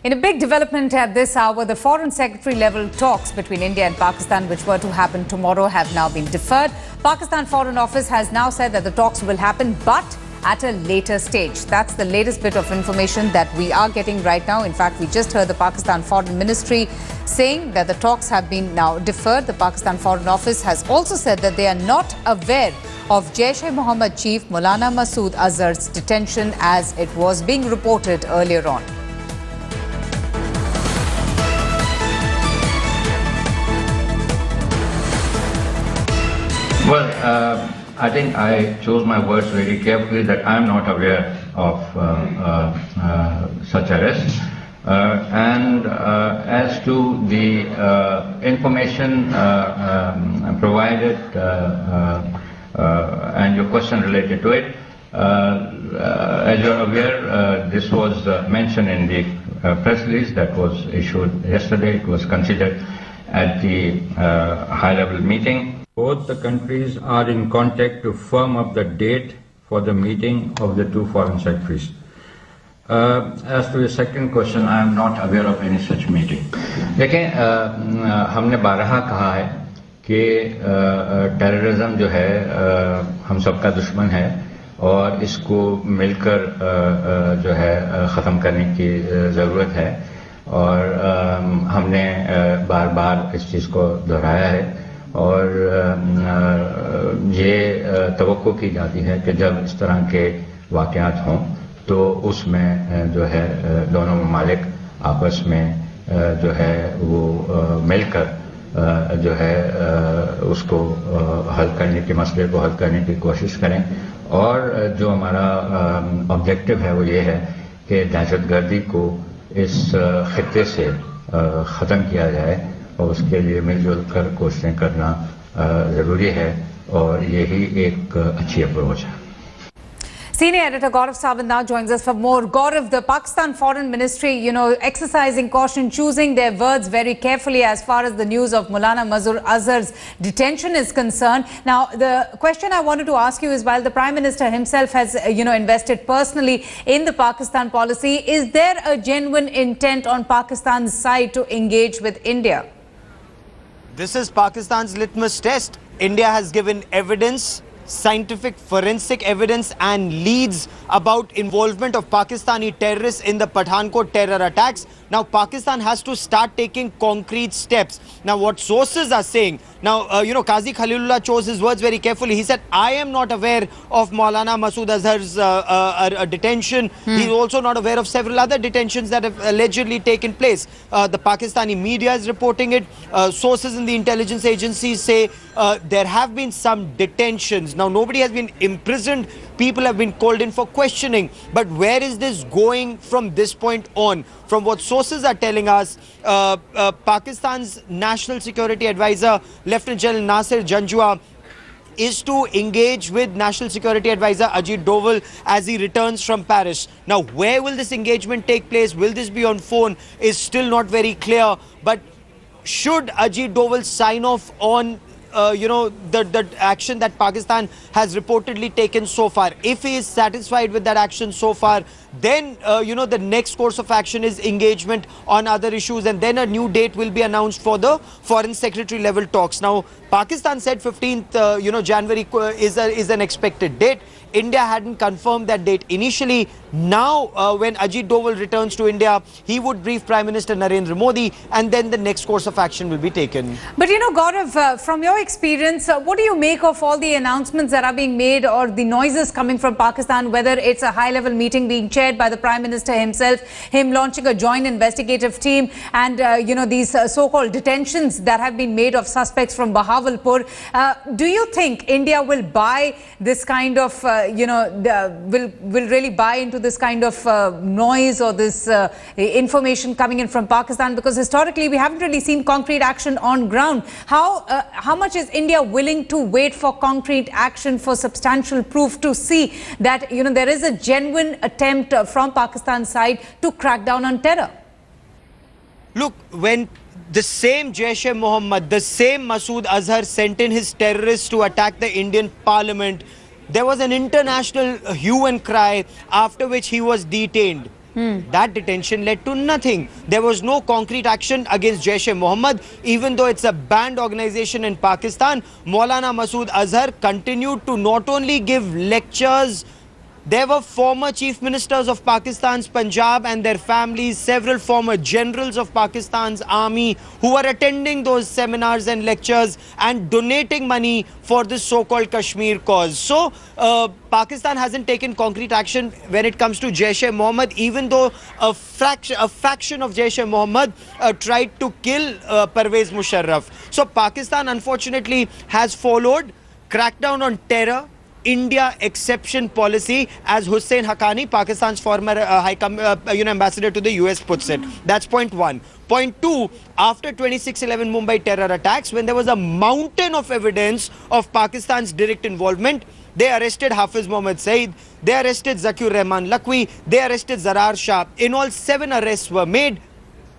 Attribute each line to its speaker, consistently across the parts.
Speaker 1: In a big development at this hour, the Foreign Secretary level talks between India and Pakistan, which were to happen tomorrow, have now been deferred. Pakistan Foreign Office has now said that the talks will happen, but at a later stage. That's the latest bit of information that we are getting right now. In fact, we just heard the Pakistan Foreign Ministry saying that the talks have been now deferred. The Pakistan Foreign Office has also said that they are not aware of Jaish-e-Mohammed chief Maulana Masood Azhar's detention as it was being reported earlier on.
Speaker 2: Well, I think I chose my words very carefully that I am not aware of such arrests. And as to the information provided and your question related to it, as you are aware, this was mentioned in the press release that was issued yesterday. It was considered at the high-level meeting. Both the countries are in contact to firm up the date for the meeting of the two foreign secretaries. As to the second question, I am not aware of any such meeting. देखें, हमने बारहा कहा है कि terrorism जो है हम सबका दुश्मन है और इसको मिलकर जो है ख़त्म करने की ज़रूरत है और हमने बार-बार इस चीज़ को दोहराया है और ये तवक्को की जाती है कि जब इस तरह के वाक़यात हों तो उसमें जो है दोनों ममालिक आपस में जो है वो मिलकर जो है उसको हल करने के मसले को हल करने की कोशिश करें और जो हमारा ऑब्जेक्टिव है वो ये है कि दहशतगर्दी को इस खित्ते से ख़त्म किया जाए और उसके लिए मिलजुल कर कोशिशें करना ज़रूरी है और यही एक अच्छी अप्रोच है.
Speaker 1: Senior editor Gaurav Sawant now joins us for more. Gaurav, the Pakistan Foreign Ministry, exercising caution, choosing their words very carefully as far as the news of Maulana Masood Azhar's detention is concerned. Now, the question I wanted to ask you is, while the Prime Minister himself has, invested personally in the Pakistan policy, is there a genuine intent on Pakistan's side to engage with India?
Speaker 3: This is Pakistan's litmus test. India has given evidence, scientific forensic evidence and leads about involvement of Pakistani terrorists in the Pathankot terror attacks. Now Pakistan has to start taking concrete steps. Now what sources are saying, now Qazi Khalilullah chose his words very carefully. He said, I am not aware of Maulana Masood Azhar's detention. He's also not aware of several other detentions that have allegedly taken place. The Pakistani media is reporting it. Sources in the intelligence agencies say there have been some detentions. Now nobody has been imprisoned. People have been called in for questioning. But where is this going from this point on? From what sources are telling us, Pakistan's National Security Advisor, Lieutenant General Nasir Janjua, is to engage with National Security Advisor Ajit Doval as he returns from Paris. Now, where will this engagement take place? Will this be on phone? Is still not very clear. But should Ajit Doval sign off on the action that Pakistan has reportedly taken so far? If he is satisfied with that action so far, then the next course of action is engagement on other issues, and then a new date will be announced for the Foreign Secretary level talks. Now Pakistan said 15th January is an expected date. India hadn't confirmed that date initially. Now, when Ajit Doval returns to India, he would brief Prime Minister Narendra Modi, and then the next course of action will be taken.
Speaker 1: But Gaurav, from your experience, what do you make of all the announcements that are being made or the noises coming from Pakistan, whether it's a high-level meeting being chaired by the Prime Minister himself, him launching a joint investigative team, and, these so-called detentions that have been made of suspects from Bahawalpur? Do you think India will buy this kind of will really buy into this kind of noise or this information coming in from Pakistan? Because historically we haven't really seen concrete action on ground. How much is India willing to wait for concrete action, for substantial proof to see that there is a genuine attempt from Pakistan's side to crack down on terror?
Speaker 3: Look, when the same Jaish-e-Mohammed, the same Masood Azhar sent in his terrorists to attack the Indian Parliament, there was an international hue and cry, after which he was detained. That detention led to nothing. There was no concrete action against Jaish-e-Mohammed, even though it's a banned organization in Pakistan. Maulana Masood Azhar continued to not only give lectures. There were former chief ministers of Pakistan's Punjab and their families, several former generals of Pakistan's army who were attending those seminars and lectures and donating money for this so-called Kashmir cause. So, Pakistan hasn't taken concrete action when it comes to Jaish-e-Mohammed, even though a faction of Jaish-e-Mohammed tried to kill Pervez Musharraf. So, Pakistan unfortunately has followed crackdown on terror, India exception policy, as Hussein Haqqani, Pakistan's former ambassador to the US, puts it. That's point one. Point two, after 26/11 Mumbai terror attacks, when there was a mountain of evidence of Pakistan's direct involvement, they arrested Hafiz Mohammed Saeed, they arrested Zakir Rahman Lakwi, they arrested Zarar Shah. In all, 7 arrests were made.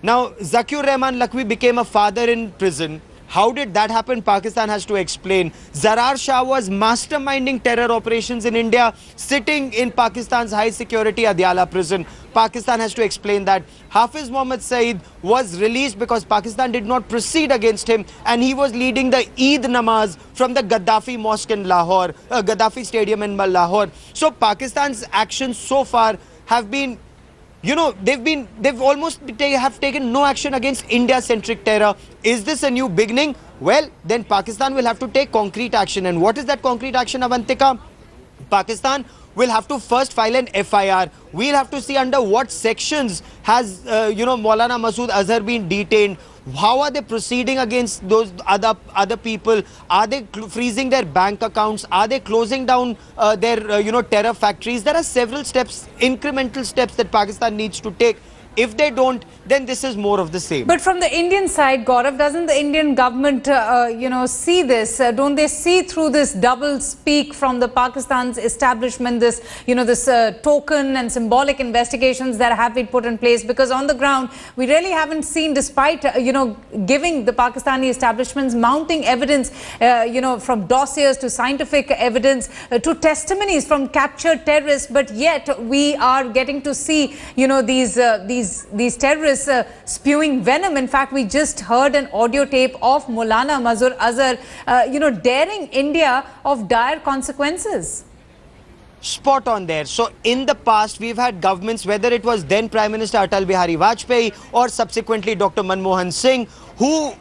Speaker 3: Now, Zakir Rahman Lakwi became a father in prison. How did that happen? Pakistan has to explain. Zarar Shah was masterminding terror operations in India, sitting in Pakistan's high security Adiala prison. Pakistan has to explain that. Hafiz Mohammed Saeed was released because Pakistan did not proceed against him, and he was leading the Eid namaz from the Gaddafi mosque in Lahore, Gaddafi stadium in Lahore. So Pakistan's actions so far have been, they've almost have taken no action against India-centric terror. Is this a new beginning? Well, then Pakistan will have to take concrete action. And what is that concrete action, Avantika? Pakistan will have to first file an FIR. We'll have to see under what sections has, Maulana Masood Azhar been detained. How are they proceeding against those other people? Are they freezing their bank accounts? Are they closing down their terror factories? There are several steps, incremental steps that Pakistan needs to take. If they don't, then this is more of the same.
Speaker 1: But from the Indian side, Gaurav, doesn't the Indian government, see this? Don't they see through this double speak from the Pakistan's establishment, this token and symbolic investigations that have been put in place? Because on the ground, we really haven't seen, despite, giving the Pakistani establishments mounting evidence, from dossiers to scientific evidence to testimonies from captured terrorists. But yet we are getting to see, these terrorists spewing venom. In fact, we just heard an audio tape of Maulana Masood Azhar, daring India of dire consequences.
Speaker 3: Spot on there. So in the past, we've had governments, whether it was then Prime Minister Atal Bihari Vajpayee or subsequently Dr. Manmohan Singh, who,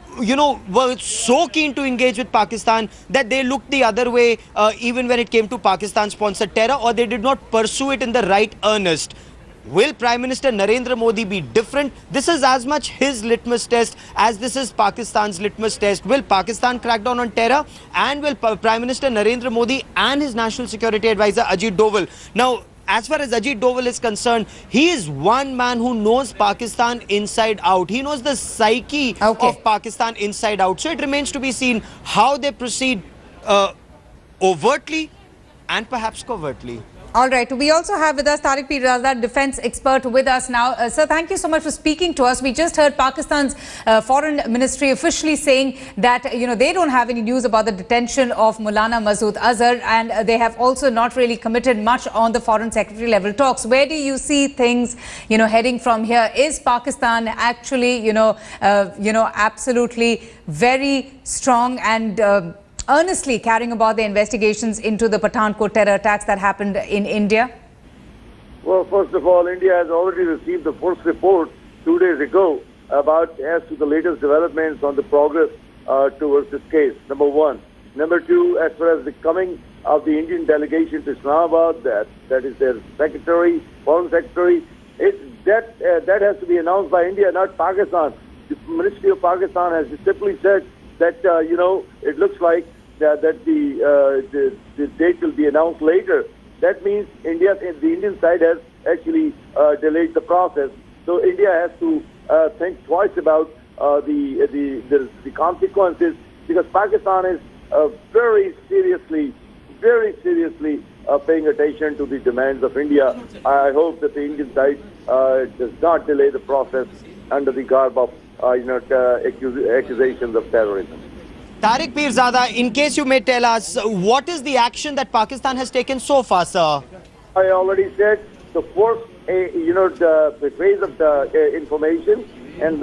Speaker 3: were so keen to engage with Pakistan that they looked the other way even when it came to Pakistan-sponsored terror, or they did not pursue it in the right earnest. Will Prime Minister Narendra Modi be different? This is as much his litmus test as this is Pakistan's litmus test. Will Pakistan crack down on terror? And will Prime Minister Narendra Modi and his National Security Advisor Ajit Doval? Now, as far as Ajit Doval is concerned, he is one man who knows Pakistan inside out. He knows the psyche of Pakistan inside out. So it remains to be seen how they proceed overtly and perhaps covertly.
Speaker 1: All right. We also have with us Tariq Pirazada, defense expert, with us now. Sir, thank you so much for speaking to us. We just heard Pakistan's foreign ministry officially saying that, they don't have any news about the detention of Maulana Masood Azhar, and they have also not really committed much on the foreign secretary level talks. Where do you see things, heading from here? Is Pakistan actually, absolutely very strong and earnestly carrying about the investigations into the Pathankot terror attacks that happened in India?
Speaker 4: Well, first of all, India has already received the first report 2 days ago as to the latest developments on the progress towards this case, number one. Number two, as far as the coming of the Indian delegation to Islamabad, that is their secretary, foreign secretary, that has to be announced by India, not Pakistan. The Ministry of Pakistan has simply said that, it looks like that the date will be announced later. That means the Indian side has actually delayed the process. So India has to think twice about the consequences, because Pakistan is very seriously paying attention to the demands of India. I hope that the Indian side does not delay the process under the garb of accusations of terrorism.
Speaker 3: Tariq Pirzada, in case you may tell us, what is the action that Pakistan has taken so far, sir?
Speaker 4: I already said the first, the phase of the information and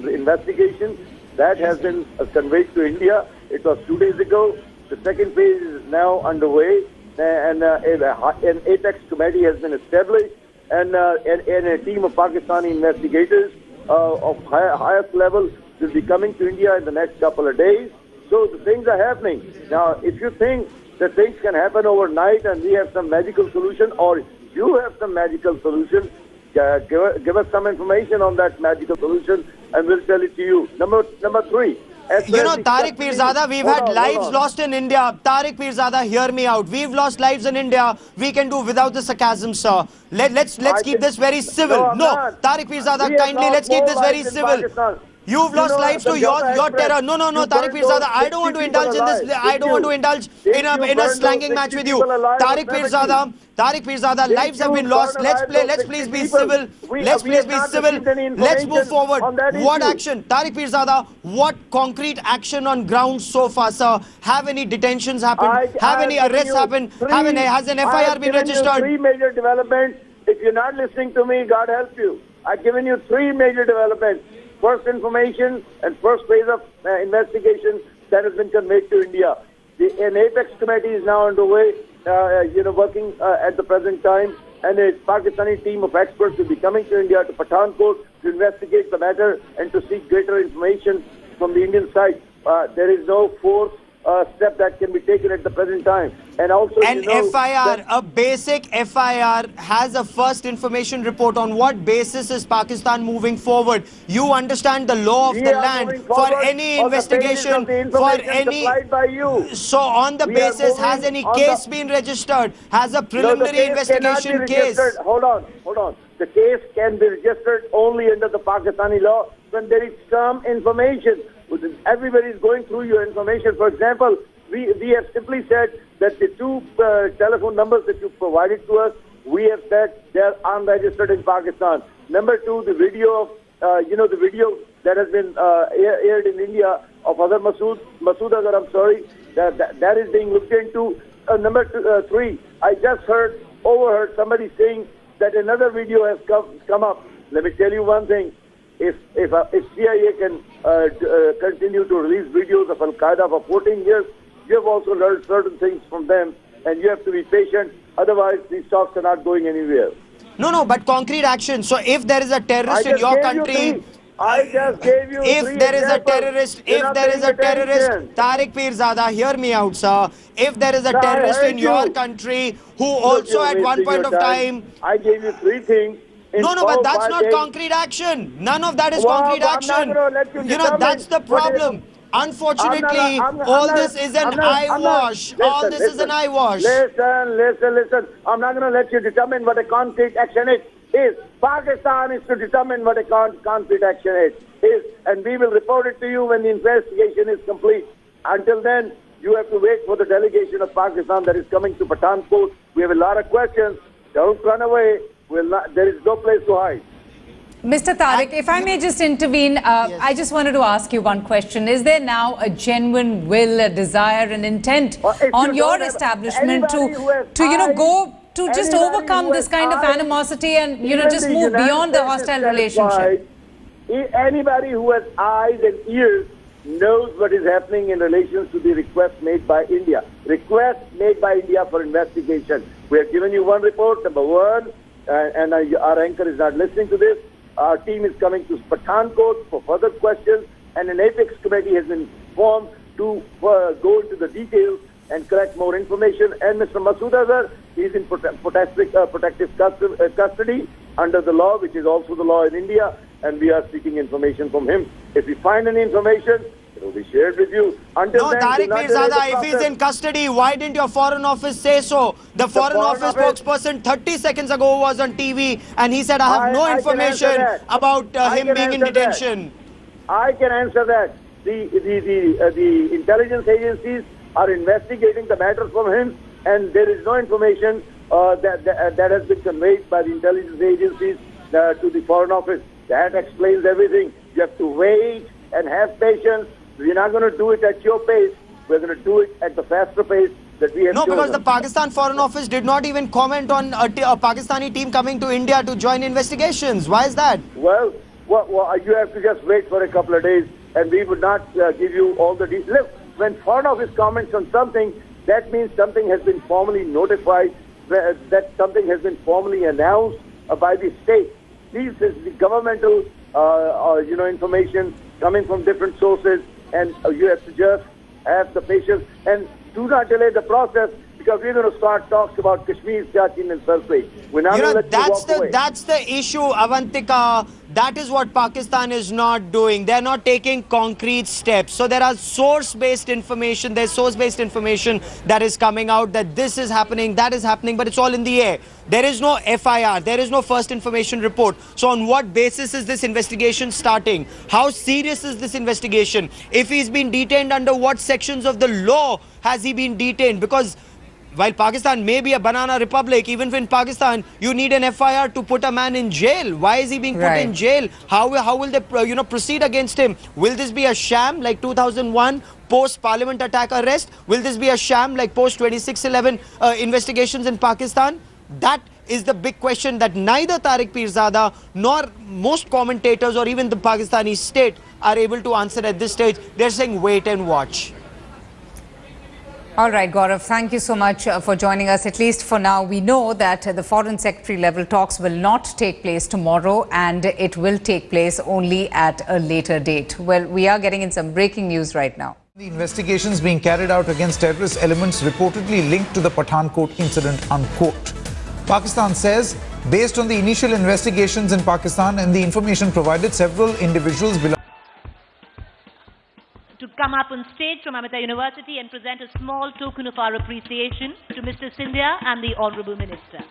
Speaker 4: investigation that has been conveyed to India. It was 2 days ago. The second phase is now underway, and an apex committee has been established, and a team of Pakistani investigators of highest level will be coming to India in the next couple of days. So the things are happening. Now, if you think that things can happen overnight and we have some magical solution, or you have some magical solution, give us some information on that magical solution and we'll tell it to you. Number three.
Speaker 3: You know, Tariq Pirzada, we've had lives lost in India. Tariq Pirzada, hear me out. We've lost lives in India. We can do without the sarcasm, sir. Let's keep this very civil. No, Tariq Pirzada, kindly, let's keep this very civil. You've lost lives to your terror. No, Tariq Pirzada, I don't want to indulge in this. I don't want to indulge in a slanging match with you. Tariq Pirzada, lives have been lost. Let's please be civil. Let's please be civil. Let's move forward. What action? Tariq Pirzada, what concrete action on ground so far, sir? Have any detentions happened? Have any arrests happened? Has an FIR been registered?
Speaker 4: Three major developments. If you're not listening to me, God help you. I've given you three major developments. First information and first phase of investigation that has been conveyed to India. An apex committee is now underway, working at the present time, and a Pakistani team of experts will be coming to India, to Pathankot, to investigate the matter and to seek greater information from the Indian side. There is no force step that can be taken at the present time. And also,
Speaker 3: an FIR, a basic FIR, has a first information report. On what basis is Pakistan moving forward? You understand the law of the land for any investigation, for any.
Speaker 4: By you.
Speaker 3: So on the basis, has any case been registered? Has a preliminary investigation case?
Speaker 4: Hold on. The case can be registered only under the Pakistani law when there is some information. Everybody is going through your information. For example, we have simply said that the two telephone numbers that you provided to us, we have said they are unregistered in Pakistan. Number two, the video of, the video that has been aired in India of other Masood Azhar, I'm sorry, that is being looked into. Number three, I just overheard somebody saying that another video has come up. Let me tell you one thing. If CIA can continue to release videos of Al-Qaeda for 14 years, you have also learned certain things from them, and you have to be patient. Otherwise, these talks are not going anywhere.
Speaker 3: No, but concrete action. So if there is a terrorist in your country...
Speaker 4: I just gave you
Speaker 3: if there is a terrorist, Tariq Pirzada, hear me out, sir. If there is a terrorist in your country who also at one point of time...
Speaker 4: I gave you three things.
Speaker 3: No, but that's not concrete action. None of that is concrete action. That's the problem. Unfortunately, all this is an eyewash. All this is an eyewash.
Speaker 4: Listen. I'm not going to let you determine what a concrete action is. Pakistan is to determine what a concrete action is. And we will report it to you when the investigation is complete. Until then, you have to wait for the delegation of Pakistan that is coming to Pathankot. We have a lot of questions. Don't run away. There is no place to hide.
Speaker 1: Mr. Tariq, if I may just intervene,
Speaker 3: yes.
Speaker 1: I just wanted to ask you one question. Is there now a genuine will, a desire, an intent on your establishment to just overcome this kind of animosity and just move beyond the hostile relationship?
Speaker 4: Anybody who has eyes and ears knows what is happening in relation to the request made by India. Request made by India for investigation. We have given you one report, number one, and our anchor is not listening to this. Our team is coming to Pathankot for further questions, and an apex committee has been formed to go into the details and collect more information. And Mr. Masood Azhar, he is in protective custody under the law, which is also the law in India, and we are seeking information from him. If we find any information, it will be shared with you. Until then,
Speaker 3: Tariq Pirzada, if he's in custody, why didn't your Foreign Office say so? The Foreign Office spokesperson 30 seconds ago was on TV and he said, I have no information about him being in detention.
Speaker 4: I can answer that. The intelligence agencies are investigating the matter from him, and there is no information that has been conveyed by the intelligence agencies to the Foreign Office. That explains everything. You have to wait and have patience. We're not going to do it at your pace. We're going to do it at the faster pace that we have
Speaker 3: No, because the
Speaker 4: chosen.
Speaker 3: Pakistan Foreign Office did not even comment on a Pakistani team coming to India to join investigations. Why is that?
Speaker 4: Well, you have to just wait for a couple of days, and we would not give you all the details. Look, when Foreign Office comments on something, that means something has been formally notified, that something has been formally announced by the state. This is the governmental, information coming from different sources, and you have to just have the patience and do not delay the process, because we're going to start talks about Kashmir, Siachen and Sarfate. We're not going to let you walk away.
Speaker 3: That's the issue, Avantika. That is what Pakistan is not doing. They're not taking concrete steps. So there are source-based information. There's source-based information that is coming out that this is happening, that is happening, but it's all in the air. There is no FIR. There is no first information report. So on what basis is this investigation starting? How serious is this investigation? If he's been detained, under what sections of the law has he been detained? Because while Pakistan may be a banana republic, even in Pakistan, you need an FIR to put a man in jail. Why is he being put in jail? How will they proceed against him? Will this be a sham like 2001 post-parliament attack arrest? Will this be a sham like post-2611 investigations in Pakistan? That is the big question that neither Tariq Pirzada nor most commentators or even the Pakistani state are able to answer at this stage. They're saying wait and watch.
Speaker 1: All right, Gaurav, thank you so much for joining us. At least for now, we know that the Foreign Secretary level talks will not take place tomorrow, and it will take place only at a later date. Well, we are getting in some breaking news right now.
Speaker 5: The investigations being carried out against terrorist elements reportedly linked to the Pathankot incident, unquote. Pakistan says, based on the initial investigations in Pakistan and the information provided, several individuals belong
Speaker 6: to come up on stage from Amita University and present a small token of our appreciation to Mr. Sindhya and the Honourable Minister.